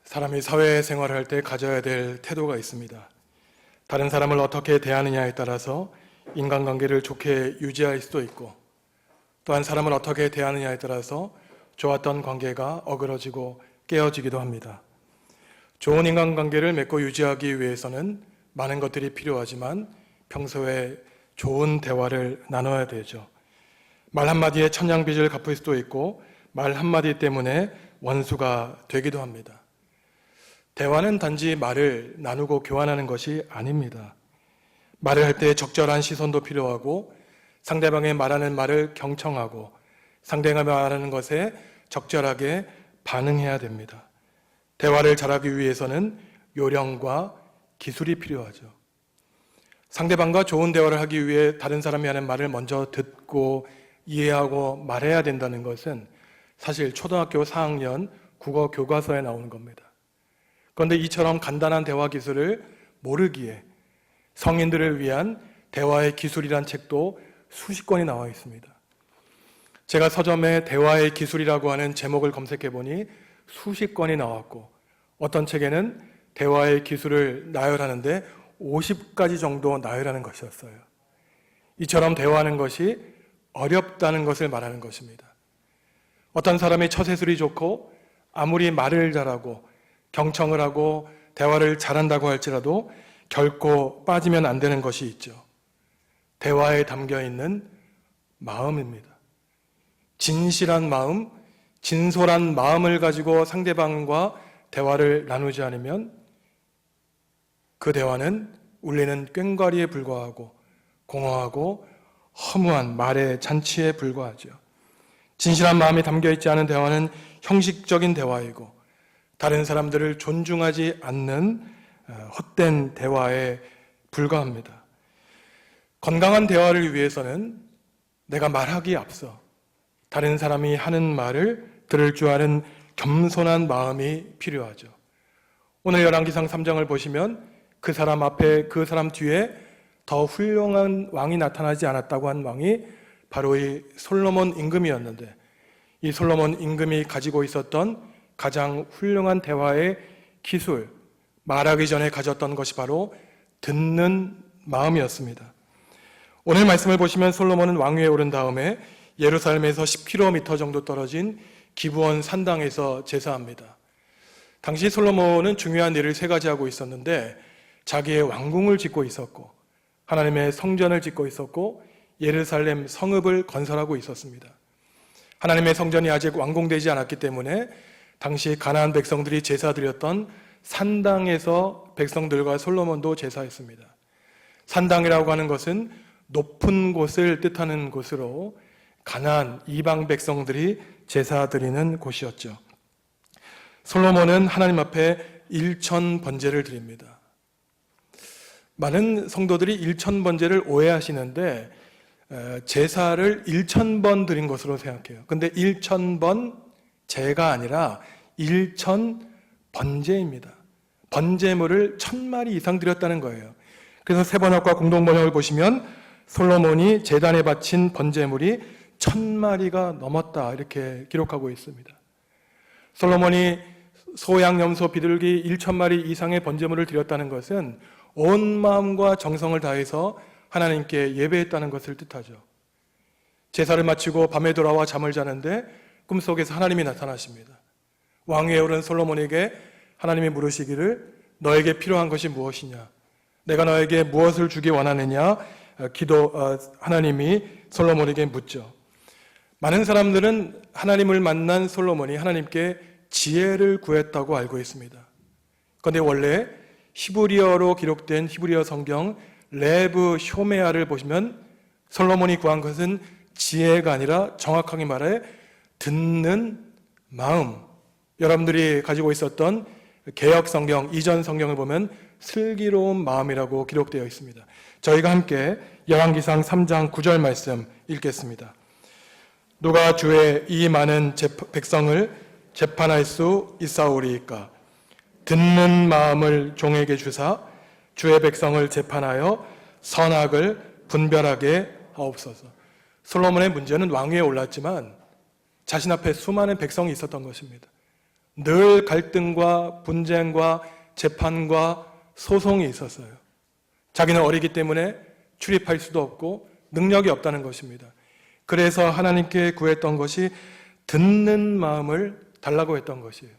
사람이 사회생활을 할 때 가져야 될 태도가 있습니다. 다른 사람을 어떻게 대하느냐에 따라서 인간관계를 좋게 유지할 수도 있고, 또한 사람을 어떻게 대하느냐에 따라서 좋았던 관계가 어그러지고 깨어지기도 합니다. 좋은 인간관계를 맺고 유지하기 위해서는 많은 것들이 필요하지만 평소에 좋은 대화를 나눠야 되죠. 말 한마디에 천냥빚을 갚을 수도 있고, 말 한마디 때문에 원수가 되기도 합니다. 대화는 단지 말을 나누고 교환하는 것이 아닙니다. 말을 할 때 적절한 시선도 필요하고, 상대방의 말하는 말을 경청하고 상대가 말하는 것에 적절하게 반응해야 됩니다. 대화를 잘하기 위해서는 요령과 기술이 필요하죠. 상대방과 좋은 대화를 하기 위해 다른 사람이 하는 말을 먼저 듣고 이해하고 말해야 된다는 것은 사실 초등학교 4학년 국어 교과서에 나오는 겁니다. 그런데 이처럼 간단한 대화 기술을 모르기에 성인들을 위한 대화의 기술이란 책도 수십 권이 나와 있습니다. 제가 서점에 대화의 기술이라고 하는 제목을 검색해 보니 수십 권이 나왔고, 어떤 책에는 대화의 기술을 나열하는데 50가지 정도 나열하는 것이었어요. 이처럼 대화하는 것이 어렵다는 것을 말하는 것입니다. 어떤 사람이 처세술이 좋고 아무리 말을 잘하고 경청을 하고 대화를 잘한다고 할지라도 결코 빠지면 안 되는 것이 있죠. 대화에 담겨 있는 마음입니다. 진실한 마음, 진솔한 마음을 가지고 상대방과 대화를 나누지 않으면 그 대화는 울리는 꽹과리에 불과하고 공허하고 허무한 말의 잔치에 불과하죠. 진실한 마음이 담겨 있지 않은 대화는 형식적인 대화이고 다른 사람들을 존중하지 않는 헛된 대화에 불과합니다. 건강한 대화를 위해서는 내가 말하기에 앞서 다른 사람이 하는 말을 들을 줄 아는 겸손한 마음이 필요하죠. 오늘 열왕기상 3장을 보시면 그 사람 앞에 그 사람 뒤에 더 훌륭한 왕이 나타나지 않았다고 한 왕이 바로 이 솔로몬 임금이었는데, 이 솔로몬 임금이 가지고 있었던 가장 훌륭한 대화의 기술, 말하기 전에 가졌던 것이 바로 듣는 마음이었습니다. 오늘 말씀을 보시면 솔로몬은 왕위에 오른 다음에 예루살렘에서 10km 정도 떨어진 기브온 산당에서 제사합니다. 당시 솔로몬은 중요한 일을 세 가지 하고 있었는데, 자기의 왕궁을 짓고 있었고 하나님의 성전을 짓고 있었고 예루살렘 성읍을 건설하고 있었습니다. 하나님의 성전이 아직 완공되지 않았기 때문에 당시 가나안 백성들이 제사드렸던 산당에서 백성들과 솔로몬도 제사했습니다. 산당이라고 하는 것은 높은 곳을 뜻하는 곳으로 가나안 이방 백성들이 제사드리는 곳이었죠. 솔로몬은 하나님 앞에 1000번제를 드립니다. 많은 성도들이 1000번제를 오해하시는데 제사를 1000번 드린 것으로 생각해요. 근데 1000번 제가 아니라 1000번제입니다. 번제물을 1000마리 이상 드렸다는 거예요. 그래서 세번역과 공동번역을 보시면 솔로몬이 제단에 바친 번제물이 1000마리가 넘었다 이렇게 기록하고 있습니다. 솔로몬이 소양, 염소, 비둘기 1000마리 이상의 번제물을 드렸다는 것은 온 마음과 정성을 다해서 하나님께 예배했다는 것을 뜻하죠. 제사를 마치고 밤에 돌아와 잠을 자는데 꿈속에서 하나님이 나타나십니다. 왕위에 오른 솔로몬에게 하나님이 물으시기를 너에게 필요한 것이 무엇이냐? 내가 너에게 무엇을 주기 원하느냐? 하나님이 솔로몬에게 묻죠. 많은 사람들은 하나님을 만난 솔로몬이 하나님께 지혜를 구했다고 알고 있습니다. 그런데 원래 히브리어로 기록된 히브리어 성경 레브 쇼메아를 보시면 솔로몬이 구한 것은 지혜가 아니라 정확하게 말해 듣는 마음. 여러분들이 가지고 있었던 개역 성경, 이전 성경을 보면 슬기로운 마음이라고 기록되어 있습니다. 저희가 함께 열왕기상 3장 9절 말씀 읽겠습니다. 누가 주의 이 많은 백성을 재판할 수 있사오리이까? 듣는 마음을 종에게 주사 주의 백성을 재판하여 선악을 분별하게 하옵소서. 솔로몬의 문제는 왕위에 올랐지만 자신 앞에 수많은 백성이 있었던 것입니다. 늘 갈등과 분쟁과 재판과 소송이 있었어요. 자기는 어리기 때문에 출입할 수도 없고 능력이 없다는 것입니다. 그래서 하나님께 구했던 것이 듣는 마음을 달라고 했던 것이에요.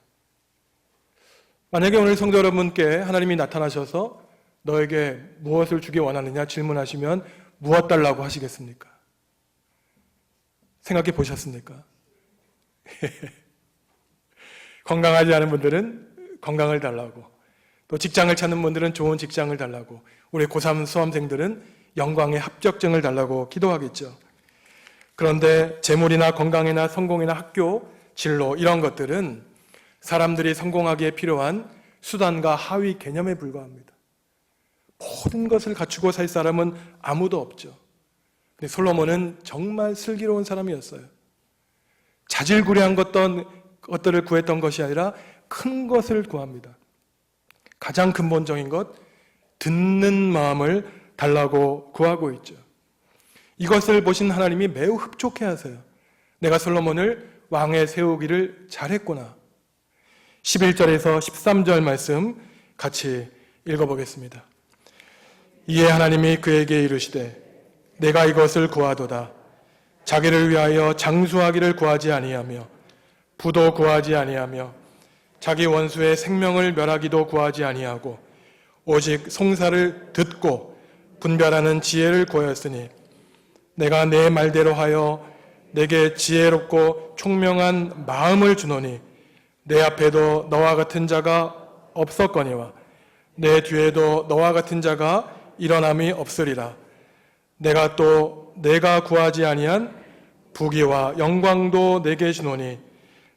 만약에 오늘 성도 여러분께 하나님이 나타나셔서 너에게 무엇을 주기 원하느냐 질문하시면 무엇 달라고 하시겠습니까? 생각해 보셨습니까? 건강하지 않은 분들은 건강을 달라고, 또 직장을 찾는 분들은 좋은 직장을 달라고, 우리 고3 수험생들은 영광의 합격증을 달라고 기도하겠죠. 그런데 재물이나 건강이나 성공이나 학교, 진로 이런 것들은 사람들이 성공하기에 필요한 수단과 하위 개념에 불과합니다. 모든 것을 갖추고 살 사람은 아무도 없죠. 근데 솔로몬은 정말 슬기로운 사람이었어요. 자질구레한 것들을 구했던 것이 아니라 큰 것을 구합니다. 가장 근본적인 것, 듣는 마음을 달라고 구하고 있죠. 이것을 보신 하나님이 매우 흡족해 하세요. 내가 솔로몬을 왕에 세우기를 잘했구나. 11절에서 13절 말씀 같이 읽어보겠습니다. 이에 하나님이 그에게 이르시되 내가 이것을 구하도다. 자기를 위하여 장수하기를 구하지 아니하며 부도 구하지 아니하며 자기 원수의 생명을 멸하기도 구하지 아니하고 오직 송사를 듣고 분별하는 지혜를 구하였으니 내가 내 말대로 하여 내게 지혜롭고 총명한 마음을 주노니 내 앞에도 너와 같은 자가 없었거니와 내 뒤에도 너와 같은 자가 일어남이 없으리라. 내가 또 내가 구하지 아니한 부귀와 영광도 내게 주노니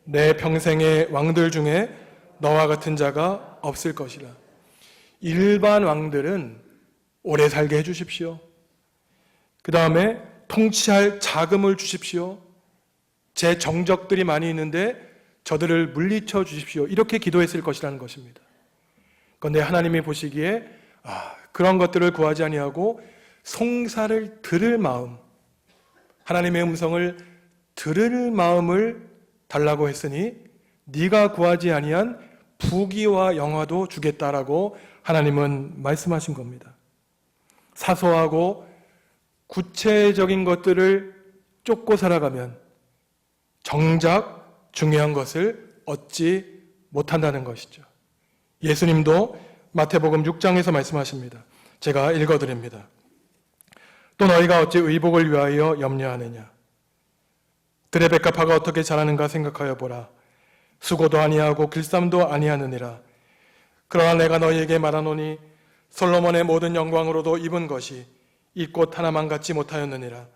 내 평생의 왕들 중에 너와 같은 자가 없을 것이라. 일반 왕들은 오래 살게 해주십시오. 그 다음에 통치할 자금을 주십시오. 제 정적들이 많이 있는데 저들을 물리쳐 주십시오. 이렇게 기도했을 것이라는 것입니다. 그런데 하나님이 보시기에 그런 것들을 구하지 아니하고 송사를 들을 마음, 하나님의 음성을 들을 마음을 달라고 했으니 네가 구하지 아니한 부귀와 영화도 주겠다라고 하나님은 말씀하신 겁니다. 사소하고 구체적인 것들을 쫓고 살아가면 정작 중요한 것을 얻지 못한다는 것이죠. 예수님도 마태복음 6장에서 말씀하십니다. 제가 읽어드립니다. 또 너희가 어찌 의복을 위하여 염려하느냐? 들의 백합화가 어떻게 자라는가 생각하여 보라. 수고도 아니하고 길쌈도 아니하느니라. 그러나 내가 너희에게 말하노니 솔로몬의 모든 영광으로도 입은 것이 이 꽃 하나만 갖지 못하였느니라.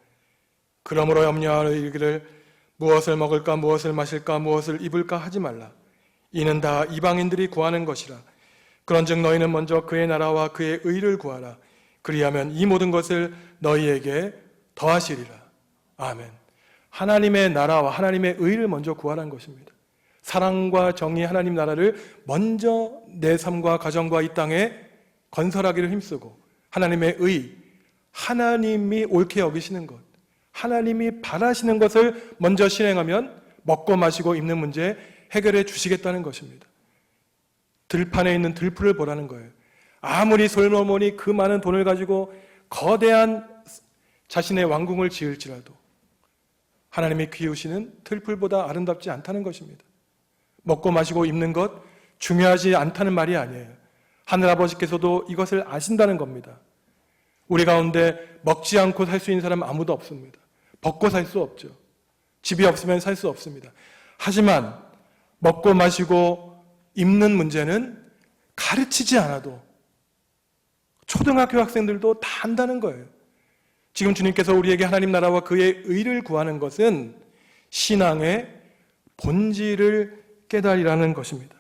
그러므로 염려하기를 무엇을 먹을까 무엇을 마실까 무엇을 입을까 하지 말라. 이는 다 이방인들이 구하는 것이라. 그런즉 너희는 먼저 그의 나라와 그의 의를 구하라. 그리하면 이 모든 것을 너희에게 더하시리라. 아멘. 하나님의 나라와 하나님의 의를 먼저 구하라는 것입니다. 사랑과 정의 하나님 나라를 먼저 내 삶과 가정과 이 땅에 건설하기를 힘쓰고 하나님의 의, 하나님이 옳게 여기시는 것, 하나님이 바라시는 것을 먼저 실행하면 먹고 마시고 입는 문제 해결해 주시겠다는 것입니다. 들판에 있는 들풀을 보라는 거예요. 아무리 솔로몬이 그 많은 돈을 가지고 거대한 자신의 왕궁을 지을지라도 하나님이 키우시는 들풀보다 아름답지 않다는 것입니다. 먹고 마시고 입는 것 중요하지 않다는 말이 아니에요. 하늘아버지께서도 이것을 아신다는 겁니다. 우리 가운데 먹지 않고 살 수 있는 사람은 아무도 없습니다. 벗고 살 수 없죠. 집이 없으면 살 수 없습니다. 하지만 먹고 마시고 입는 문제는 가르치지 않아도 초등학교 학생들도 다 안다는 거예요. 지금 주님께서 우리에게 하나님 나라와 그의 의를 구하는 것은 신앙의 본질을 깨달으라는 것입니다.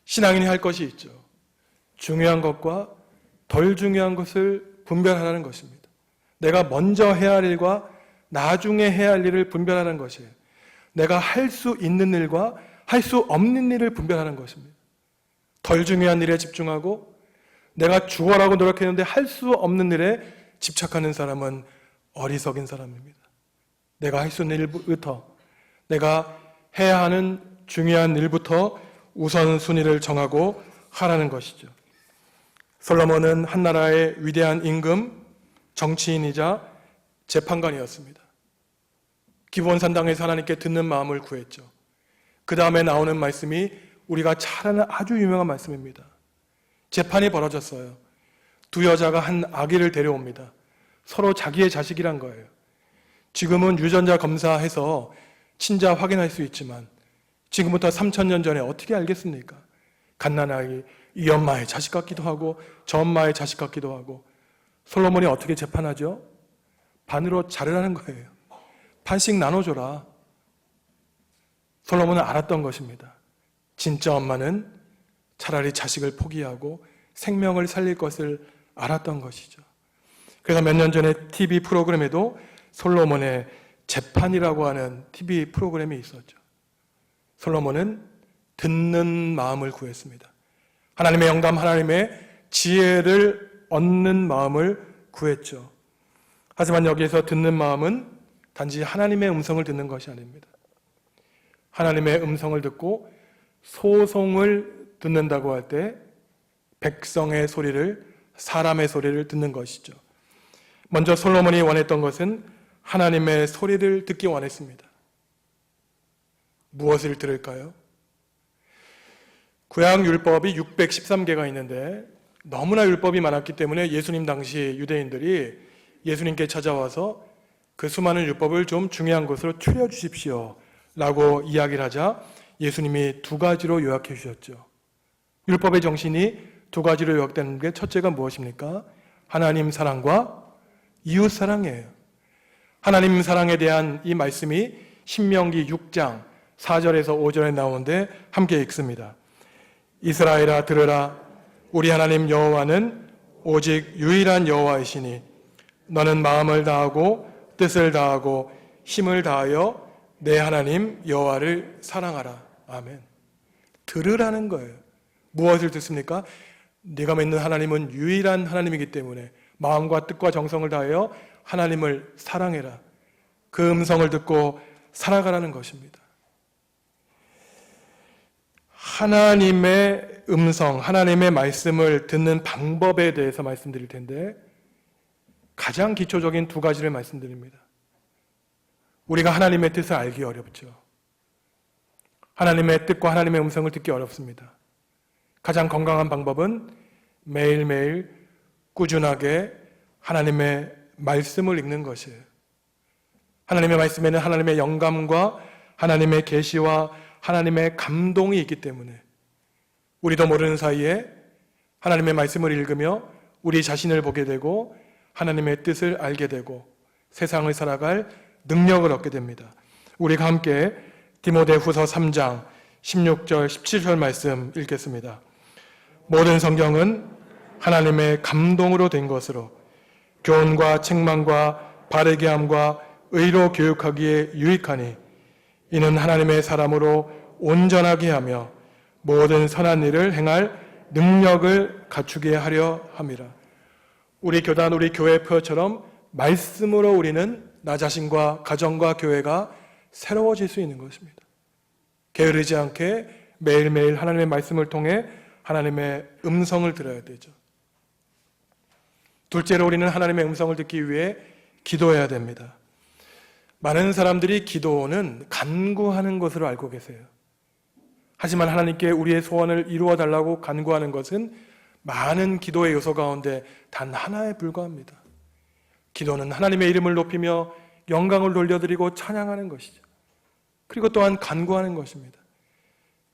신앙인이 할 것이 있죠. 중요한 것과 덜 중요한 것을 분별하라는 것입니다. 내가 먼저 해야 할 일과 나중에 해야 할 일을 분별하는 것이에요. 내가 할 수 있는 일과 할 수 없는 일을 분별하는 것입니다. 덜 중요한 일에 집중하고 내가 죽어라고 노력했는데 할 수 없는 일에 집착하는 사람은 어리석인 사람입니다. 내가 할 수 있는 일부터 내가 해야 하는 중요한 일부터 우선순위를 정하고 하라는 것이죠. 솔로몬은 한 나라의 위대한 임금, 정치인이자 재판관이었습니다. 기브온산당에서 하나님께 듣는 마음을 구했죠. 그 다음에 나오는 말씀이 우리가 잘 아는 아주 유명한 말씀입니다. 재판이 벌어졌어요. 두 여자가 한 아기를 데려옵니다. 서로 자기의 자식이란 거예요. 지금은 유전자 검사해서 친자 확인할 수 있지만 지금부터 3000년 전에 어떻게 알겠습니까? 갓난아기, 이 엄마의 자식 같기도 하고 저 엄마의 자식 같기도 하고. 솔로몬이 어떻게 재판하죠? 반으로 자르라는 거예요. 반씩 나눠줘라. 솔로몬은 알았던 것입니다. 진짜 엄마는 차라리 자식을 포기하고 생명을 살릴 것을 알았던 것이죠. 그래서 몇 년 전에 TV 프로그램에도 솔로몬의 재판이라고 하는 TV 프로그램이 있었죠. 솔로몬은 듣는 마음을 구했습니다. 하나님의 영감, 하나님의 지혜를 얻는 마음을 구했죠. 하지만 여기에서 듣는 마음은 단지 하나님의 음성을 듣는 것이 아닙니다. 하나님의 음성을 듣고 소송을 듣는다고 할 때 백성의 소리를, 사람의 소리를 듣는 것이죠. 먼저 솔로몬이 원했던 것은 하나님의 소리를 듣기 원했습니다. 무엇을 들을까요? 구약 율법이 613개가 있는데 너무나 율법이 많았기 때문에 예수님 당시 유대인들이 예수님께 찾아와서 그 수많은 율법을 좀 중요한 것으로 추려주십시오 라고 이야기를 하자 예수님이 두 가지로 요약해 주셨죠. 율법의 정신이 두 가지로 요약되는 게 첫째가 무엇입니까? 하나님 사랑과 이웃 사랑이에요. 하나님 사랑에 대한 이 말씀이 신명기 6장 4절에서 5절에 나오는데 함께 읽습니다. 이스라엘아 들으라. 우리 하나님 여호와는 오직 유일한 여호와이시니 너는 마음을 다하고 뜻을 다하고 힘을 다하여 내 하나님 여호와를 사랑하라. 아멘. 들으라는 거예요. 무엇을 듣습니까? 네가 믿는 하나님은 유일한 하나님이기 때문에 마음과 뜻과 정성을 다하여 하나님을 사랑해라. 그 음성을 듣고 살아가라는 것입니다. 하나님의 음성, 하나님의 말씀을 듣는 방법에 대해서 말씀드릴 텐데 가장 기초적인 두 가지를 말씀드립니다. 우리가 하나님의 뜻을 알기 어렵죠. 하나님의 뜻과 하나님의 음성을 듣기 어렵습니다. 가장 건강한 방법은 매일매일 꾸준하게 하나님의 말씀을 읽는 것이에요. 하나님의 말씀에는 하나님의 영감과 하나님의 계시와 하나님의 감동이 있기 때문에 우리도 모르는 사이에 하나님의 말씀을 읽으며 우리 자신을 보게 되고 하나님의 뜻을 알게 되고 세상을 살아갈 능력을 얻게 됩니다. 우리가 함께 디모데후서 3장 16절 17절 말씀 읽겠습니다. 모든 성경은 하나님의 감동으로 된 것으로 교훈과 책망과 바르게 함과 의로 교육하기에 유익하니 이는 하나님의 사람으로 온전하게 하며 모든 선한 일을 행할 능력을 갖추게 하려 함이라. 우리 교단, 우리 교회 표처럼 말씀으로 우리는 나 자신과 가정과 교회가 새로워질 수 있는 것입니다. 게으르지 않게 매일매일 하나님의 말씀을 통해 하나님의 음성을 들어야 되죠. 둘째로 우리는 하나님의 음성을 듣기 위해 기도해야 됩니다. 많은 사람들이 기도는 간구하는 것으로 알고 계세요. 하지만 하나님께 우리의 소원을 이루어 달라고 간구하는 것은 많은 기도의 요소 가운데 단 하나에 불과합니다. 기도는 하나님의 이름을 높이며 영광을 돌려드리고 찬양하는 것이죠. 그리고 또한 간구하는 것입니다.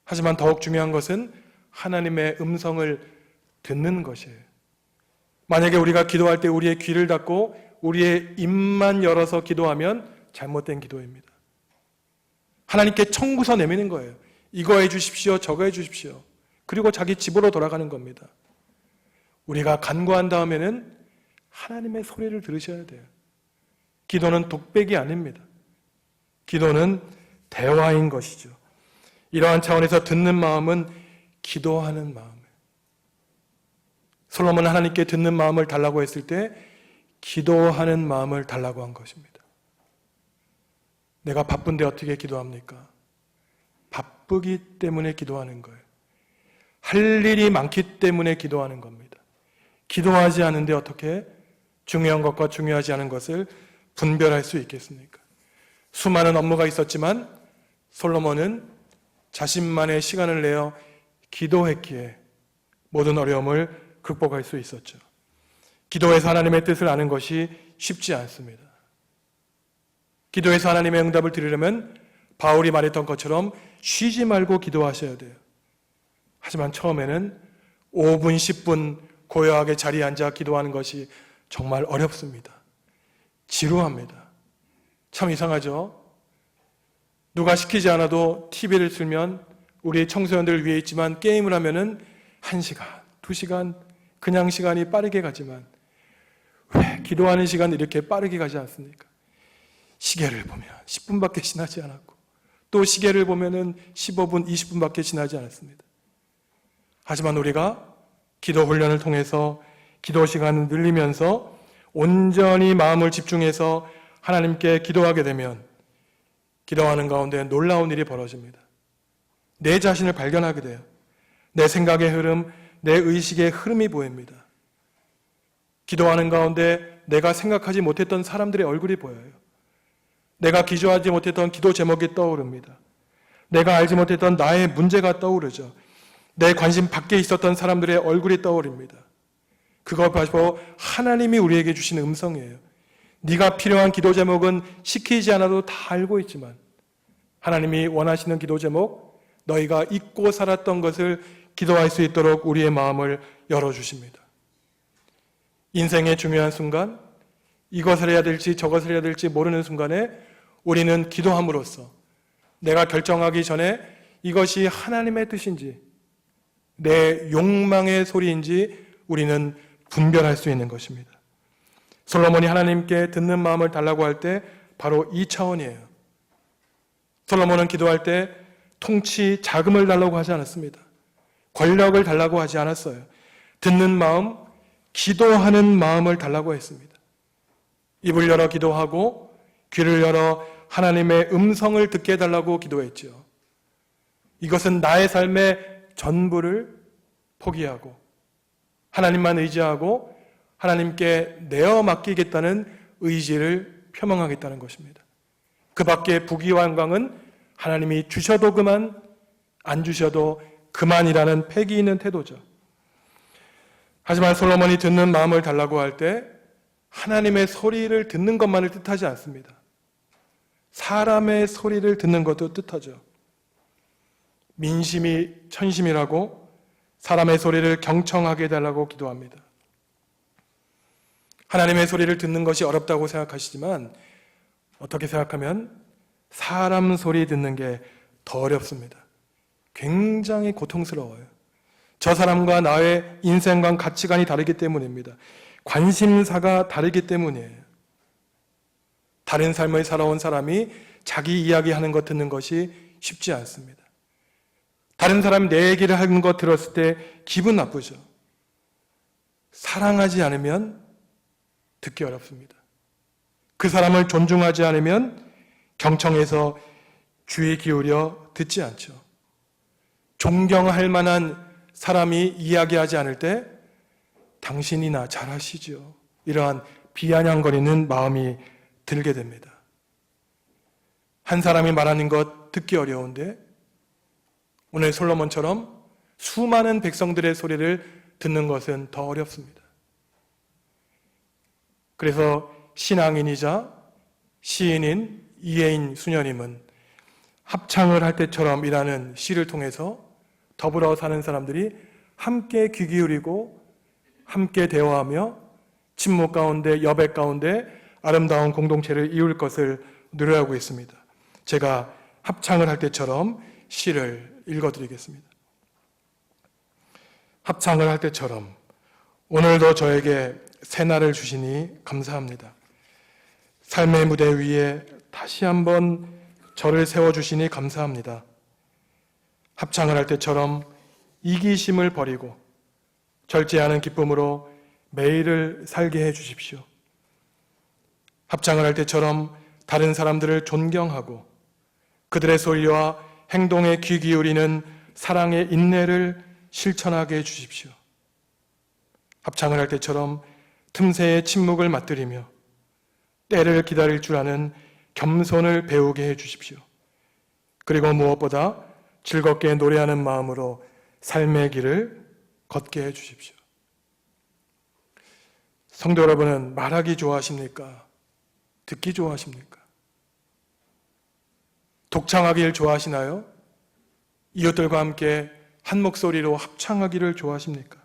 하지만 더욱 중요한 것은 하나님의 음성을 듣는 것이에요. 만약에 우리가 기도할 때 우리의 귀를 닫고 우리의 입만 열어서 기도하면 잘못된 기도입니다. 하나님께 청구서 내미는 거예요. 이거 해주십시오, 저거 해주십시오. 그리고 자기 집으로 돌아가는 겁니다. 우리가 간구한 다음에는 하나님의 소리를 들으셔야 돼요. 기도는 독백이 아닙니다. 기도는 대화인 것이죠. 이러한 차원에서 듣는 마음은 기도하는 마음이에요. 솔로몬은 하나님께 듣는 마음을 달라고 했을 때 기도하는 마음을 달라고 한 것입니다. 내가 바쁜데 어떻게 기도합니까? 바쁘기 때문에 기도하는 거예요. 할 일이 많기 때문에 기도하는 겁니다. 기도하지 않은데 어떻게 중요한 것과 중요하지 않은 것을 분별할 수 있겠습니까? 수많은 업무가 있었지만 솔로몬은 자신만의 시간을 내어 기도했기에 모든 어려움을 극복할 수 있었죠. 기도해서 하나님의 뜻을 아는 것이 쉽지 않습니다. 기도해서 하나님의 응답을 드리려면 바울이 말했던 것처럼 쉬지 말고 기도하셔야 돼요. 하지만 처음에는 5분, 10분 고요하게 자리에 앉아 기도하는 것이 정말 어렵습니다. 지루합니다. 참 이상하죠? 누가 시키지 않아도 TV를 틀면 우리 청소년들을 위해 있지만 게임을 하면은 1시간, 2시간 그냥 시간이 빠르게 가지만 왜 기도하는 시간이 이렇게 빠르게 가지 않습니까? 시계를 보면 10분밖에 지나지 않았고 또 시계를 보면은 15분, 20분밖에 지나지 않았습니다. 하지만 우리가 기도 훈련을 통해서 기도 시간을 늘리면서 온전히 마음을 집중해서 하나님께 기도하게 되면 기도하는 가운데 놀라운 일이 벌어집니다. 내 자신을 발견하게 돼요. 내 생각의 흐름, 내 의식의 흐름이 보입니다. 기도하는 가운데 내가 생각하지 못했던 사람들의 얼굴이 보여요. 내가 기도하지 못했던 기도 제목이 떠오릅니다. 내가 알지 못했던 나의 문제가 떠오르죠. 내 관심 밖에 있었던 사람들의 얼굴이 떠오릅니다. 그거 바로 하나님이 우리에게 주시는 음성이에요. 네가 필요한 기도 제목은 시키지 않아도 다 알고 있지만 하나님이 원하시는 기도 제목, 너희가 잊고 살았던 것을 기도할 수 있도록 우리의 마음을 열어주십니다. 인생의 중요한 순간, 이것을 해야 될지 저것을 해야 될지 모르는 순간에 우리는 기도함으로써 내가 결정하기 전에 이것이 하나님의 뜻인지 내 욕망의 소리인지 우리는 분별할 수 있는 것입니다. 솔로몬이 하나님께 듣는 마음을 달라고 할 때 바로 이 차원이에요. 솔로몬은 기도할 때 통치, 자금을 달라고 하지 않았습니다. 권력을 달라고 하지 않았어요. 듣는 마음, 기도하는 마음을 달라고 했습니다. 입을 열어 기도하고 귀를 열어 하나님의 음성을 듣게 해달라고 기도했죠. 이것은 나의 삶의 전부를 포기하고 하나님만 의지하고 하나님께 내어 맡기겠다는 의지를 표명하겠다는 것입니다. 그 밖에 부귀와 영광은 하나님이 주셔도 그만, 안 주셔도 그만이라는 패기 있는 태도죠. 하지만 솔로몬이 듣는 마음을 달라고 할 때 하나님의 소리를 듣는 것만을 뜻하지 않습니다. 사람의 소리를 듣는 것도 뜻하죠. 민심이 천심이라고 사람의 소리를 경청하게 해달라고 기도합니다. 하나님의 소리를 듣는 것이 어렵다고 생각하시지만 어떻게 생각하면 사람 소리 듣는 게 더 어렵습니다. 굉장히 고통스러워요. 저 사람과 나의 인생관, 가치관이 다르기 때문입니다. 관심사가 다르기 때문이에요. 다른 삶을 살아온 사람이 자기 이야기하는 것 듣는 것이 쉽지 않습니다. 다른 사람이 내 얘기를 하는 것 들었을 때 기분 나쁘죠. 사랑하지 않으면 듣기 어렵습니다. 그 사람을 존중하지 않으면 경청해서 귀 기울여 듣지 않죠. 존경할 만한 사람이 이야기하지 않을 때 당신이나 잘하시죠. 이러한 비아냥거리는 마음이 들게 됩니다. 한 사람이 말하는 것 듣기 어려운데 오늘 솔로몬처럼 수많은 백성들의 소리를 듣는 것은 더 어렵습니다. 그래서 신앙인이자 시인인 이혜인 수녀님은 합창을 할 때처럼이라는 시를 통해서 더불어 사는 사람들이 함께 귀 기울이고 함께 대화하며 침묵 가운데, 여백 가운데 아름다운 공동체를 이룰 것을 노래하고 있습니다. 제가 합창을 할 때처럼 시를 읽어드리겠습니다. 합창을 할 때처럼 오늘도 저에게 새날을 주시니 감사합니다. 삶의 무대 위에 다시 한번 저를 세워주시니 감사합니다. 합창을 할 때처럼 이기심을 버리고 절제하는 기쁨으로 매일을 살게 해 주십시오. 합창을 할 때처럼 다른 사람들을 존경하고 그들의 소리와 행동에 귀 기울이는 사랑의 인내를 실천하게 해주십시오. 합창을 할 때처럼 틈새의 침묵을 맛들이며 때를 기다릴 줄 아는 겸손을 배우게 해주십시오. 그리고 무엇보다 즐겁게 노래하는 마음으로 삶의 길을 걷게 해주십시오. 성도 여러분은 말하기 좋아하십니까? 듣기 좋아하십니까? 독창하기를 좋아하시나요? 이웃들과 함께 한 목소리로 합창하기를 좋아하십니까?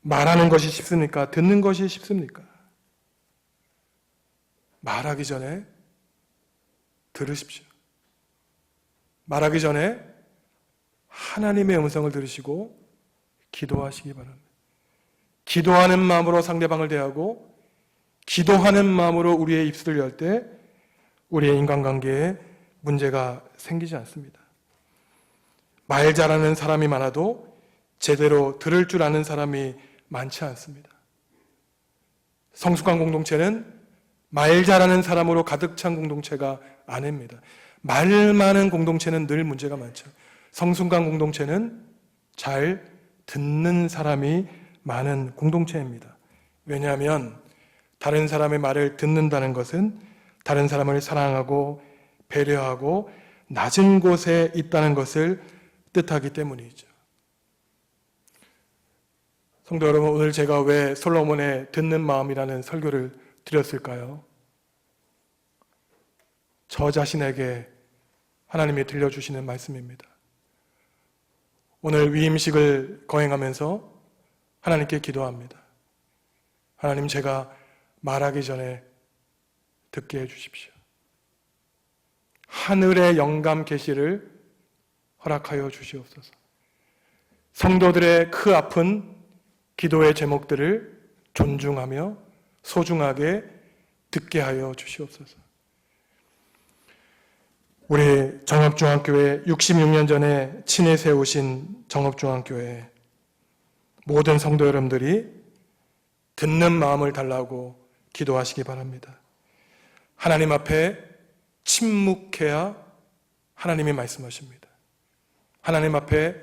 말하는 것이 쉽습니까? 듣는 것이 쉽습니까? 말하기 전에 들으십시오. 말하기 전에 하나님의 음성을 들으시고 기도하시기 바랍니다. 기도하는 마음으로 상대방을 대하고 기도하는 마음으로 우리의 입술을 열 때 우리의 인간관계에 문제가 생기지 않습니다. 말 잘하는 사람이 많아도 제대로 들을 줄 아는 사람이 많지 않습니다. 성숙한 공동체는 말 잘하는 사람으로 가득 찬 공동체가 아닙니다. 말 많은 공동체는 늘 문제가 많죠. 성숙한 공동체는 잘 듣는 사람이 많은 공동체입니다. 왜냐하면 다른 사람의 말을 듣는다는 것은 다른 사람을 사랑하고 배려하고 낮은 곳에 있다는 것을 뜻하기 때문이죠. 성도 여러분, 오늘 제가 왜 솔로몬의 듣는 마음이라는 설교를 드렸을까요? 저 자신에게 하나님이 들려주시는 말씀입니다. 오늘 위임식을 거행하면서 하나님께 기도합니다. 하나님, 제가 말하기 전에 듣게 해주십시오. 하늘의 영감 계시를 허락하여 주시옵소서. 성도들의 크 아픈 기도의 제목들을 존중하며 소중하게 듣게 하여 주시옵소서. 우리 정업중앙교회 66년 전에 친히 세우신 정업중앙교회 모든 성도 여러분들이 듣는 마음을 달라고 기도하시기 바랍니다. 하나님 앞에 침묵해야 하나님이 말씀하십니다. 하나님 앞에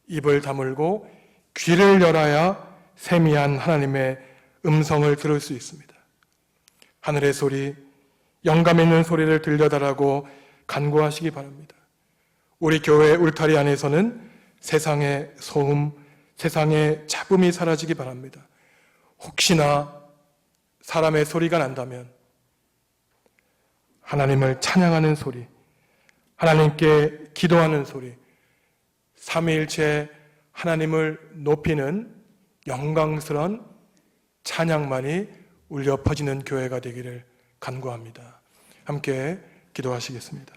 입을 다물고 귀를 열어야 세미한 하나님의 음성을 들을 수 있습니다. 하늘의 소리, 영감 있는 소리를 들려달라고 간구하시기 바랍니다. 우리 교회 울타리 안에서는 세상의 소음, 세상의 잡음이 사라지기 바랍니다. 혹시나 사람의 소리가 난다면 하나님을 찬양하는 소리, 하나님께 기도하는 소리, 삼위일체 하나님을 높이는 영광스러운 찬양만이 울려 퍼지는 교회가 되기를 간구합니다. 함께 기도하시겠습니다.